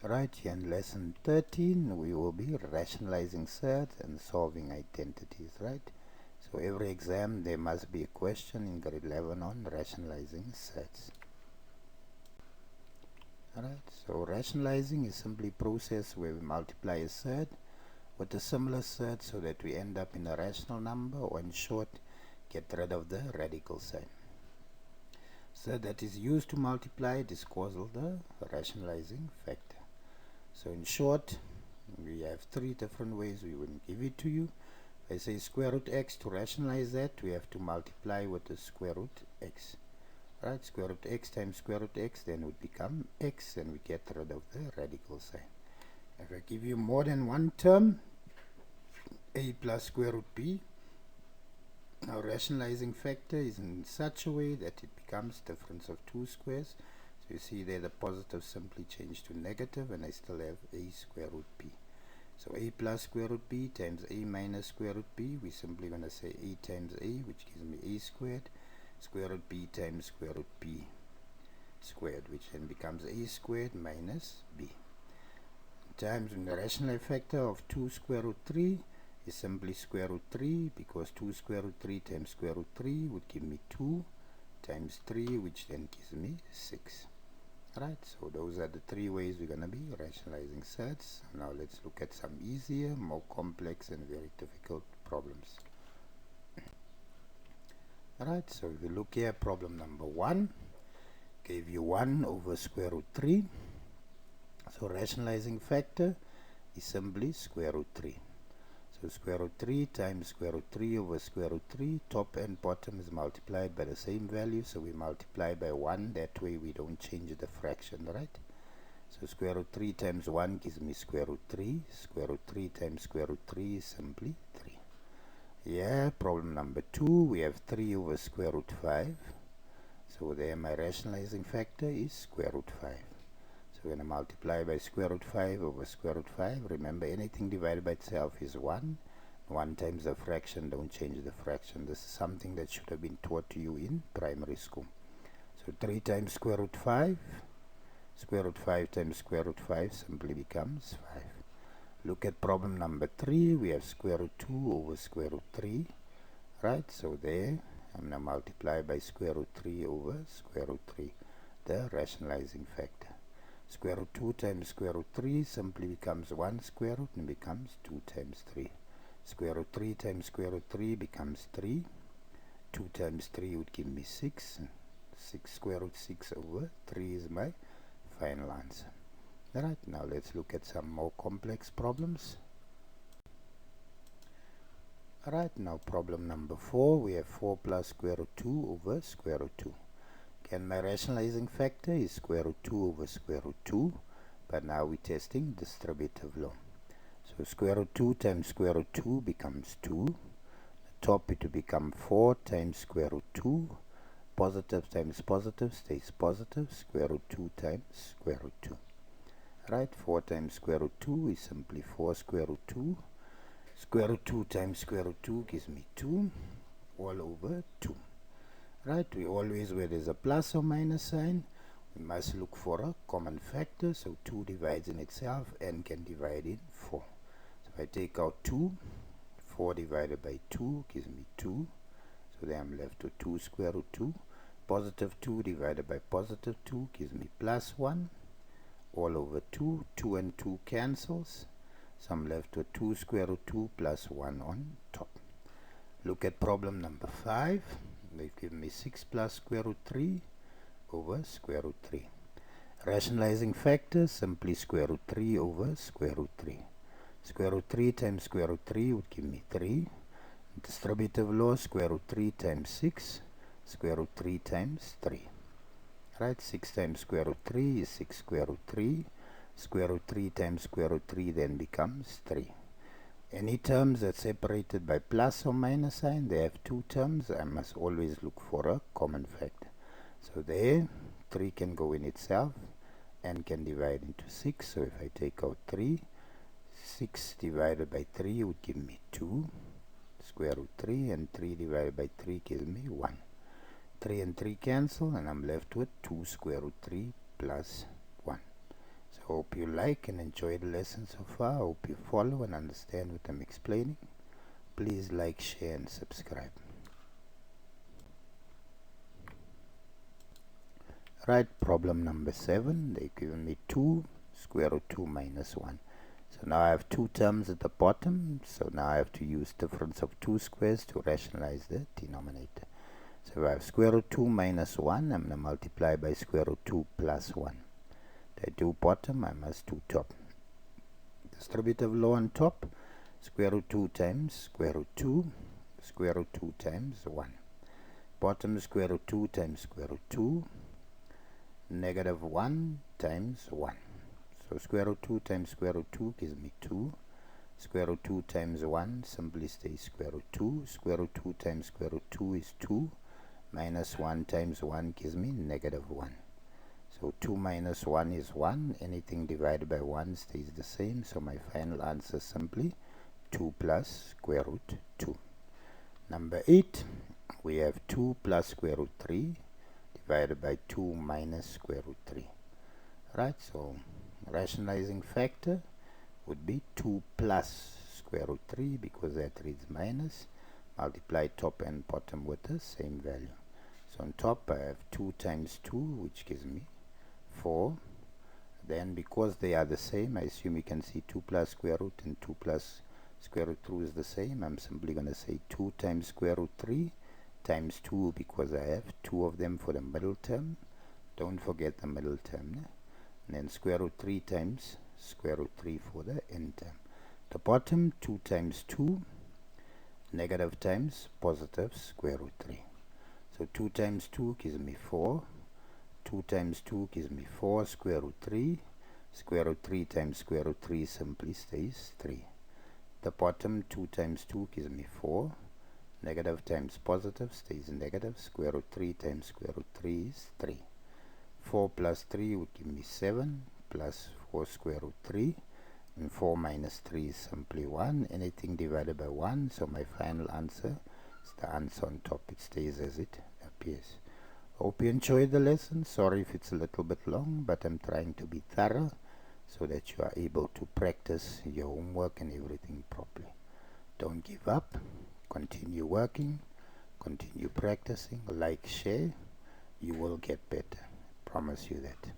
Right, here in lesson 13 we will be rationalizing surds and solving identities, right? So every exam there must be a question in grade 11 on rationalizing surds. Alright, so rationalizing is simply a process where we multiply a surd with a similar surd so that we end up in a rational number, or in short, get rid of the radical sign. Surd that is used to multiply it is called the rationalizing factor. So in short, we have three different ways we will give it to you. If I say square root x, to rationalize that, we have to multiply with the square root x. Right, square root x times square root x then would become x, and we get rid of the radical sign. If I give you more than one term, a plus square root b, our rationalizing factor is in such a way that it becomes difference of two squares. So you see there the positive simply change to negative, and I still have a square root b. So a plus square root b times a minus square root b, we simply going to say a times a, which gives me a squared, square root b times square root b squared, which then becomes a squared minus b. Times in the rational factor of 2 square root 3 is simply square root 3, because 2 square root 3 times square root 3 would give me 2 times 3, which then gives me 6. Right, so those are the three ways we're going to be rationalizing surds. Now let's look at some easier, more complex and very difficult problems. Alright, so if you look here, problem number 1 gave you 1 over square root 3. So rationalizing factor is simply square root 3. So square root 3 times square root 3 over square root 3, top and bottom is multiplied by the same value, so we multiply by 1, that way we don't change the fraction, right? So square root 3 times 1 gives me square root 3, square root 3 times square root 3 is simply 3. Yeah, problem number 2, we have 3 over square root 5, so there my rationalizing factor is square root 5. So we're going to multiply by square root 5 over square root 5. Remember, anything divided by itself is 1. 1 times the fraction, don't change the fraction. This is something that should have been taught to you in primary school. So 3 times square root 5. Square root 5 times square root 5 simply becomes 5. Look at problem number 3. We have square root 2 over square root 3. Right, so there I'm going to multiply by square root 3 over square root 3, the rationalizing factor. Square root 2 times square root 3 simply becomes 1 square root and becomes 2 times 3. Square root 3 times square root 3 becomes 3. 2 times 3 would give me 6. 6 square root 6 over 3 is my final answer. Alright, now let's look at some more complex problems. Alright, now problem number 4, we have 4 plus square root 2 over square root 2. Again, my rationalizing factor is square root 2 over square root 2, but now we're testing distributive law. So square root 2 times square root 2 becomes 2. The top it will become 4 times square root 2. Positive times positive stays positive. Square root 2 times square root 2. Right, 4 times square root 2 is simply 4 square root 2. Square root 2 times square root 2 gives me 2 all over 2. Right, we always, where there's a plus or minus sign, we must look for a common factor. So 2 divides in itself and can divide in 4. So if I take out 2, 4 divided by 2 gives me 2. So then I'm left with 2 square root 2. Positive 2 divided by positive 2 gives me plus 1 all over 2. 2 and 2 cancels. So I'm left with 2 square root 2 plus 1 on top. Look at problem number 5. They've given me 6 plus square root 3 over square root 3. Rationalizing factor, simply square root 3 over square root 3. Square root 3 times square root 3 would give me 3. Distributive law, square root 3 times 6, square root 3 times 3. Right, 6 times square root 3 is 6 square root 3. Square root 3 times square root 3 then becomes 3. Any terms that's separated by plus or minus sign, they have two terms. I must always look for a common factor. So there, 3 can go in itself and can divide into 6. So if I take out 3, 6 divided by 3 would give me 2 square root 3, and 3 divided by 3 gives me 1. 3 and 3 cancel, and I'm left with 2 square root 3 plus 1. So hope you like and enjoy the lesson so far. Hope you follow and understand what I'm explaining. Please like, share and subscribe. Right, problem number 7. They've given me 2 square root 2 minus 1. So now I have two terms at the bottom, so now I have to use difference of two squares to rationalize the denominator. So if I have square root 2 minus 1, I'm going to multiply by square root 2 plus 1. If I do bottom, I must do top. Distributive law on top, square root 2 times square root 2, square root 2 times 1. Bottom, square root 2 times square root 2, negative 1 times 1. So square root 2 times square root 2 gives me 2. Square root 2 times 1 simply stays square root 2. Square root 2 times square root 2 is 2. Minus 1 times 1 gives me negative 1. So 2 minus 1 is 1. Anything divided by 1 stays the same. So my final answer is simply 2 plus square root 2. Number 8, we have 2 plus square root 3 divided by 2 minus square root 3. Right, so rationalizing factor would be 2 plus square root 3 because that reads minus. Multiply top and bottom with the same value. So on top I have 2 times 2, which gives me 4. Then because they are the same, I assume you can see 2 plus square root and 2 plus square root 2 is the same. I'm simply going to say 2 times square root 3 times 2 because I have 2 of them for the middle term. Don't forget the middle term. And then square root 3 times square root 3 for the end term. The bottom, 2 times 2, negative times positive square root 3. So 2 times 2 gives me 4. 2 times 2 gives me 4 square root 3. Square root 3 times square root 3 simply stays 3. The bottom, 2 times 2 gives me 4. Negative times positive stays negative. Square root 3 times square root 3 is 3. 4 plus 3 would give me 7 plus 4 square root 3. And 4 minus 3 is simply 1. Anything divided by 1. So my final answer is the answer on top. It stays as it appears. Hope you enjoyed the lesson. Sorry if it's a little bit long, but I'm trying to be thorough so that you are able to practice your homework and everything properly. Don't give up. Continue working. Continue practicing. Like, share. You will get better. Promise you that.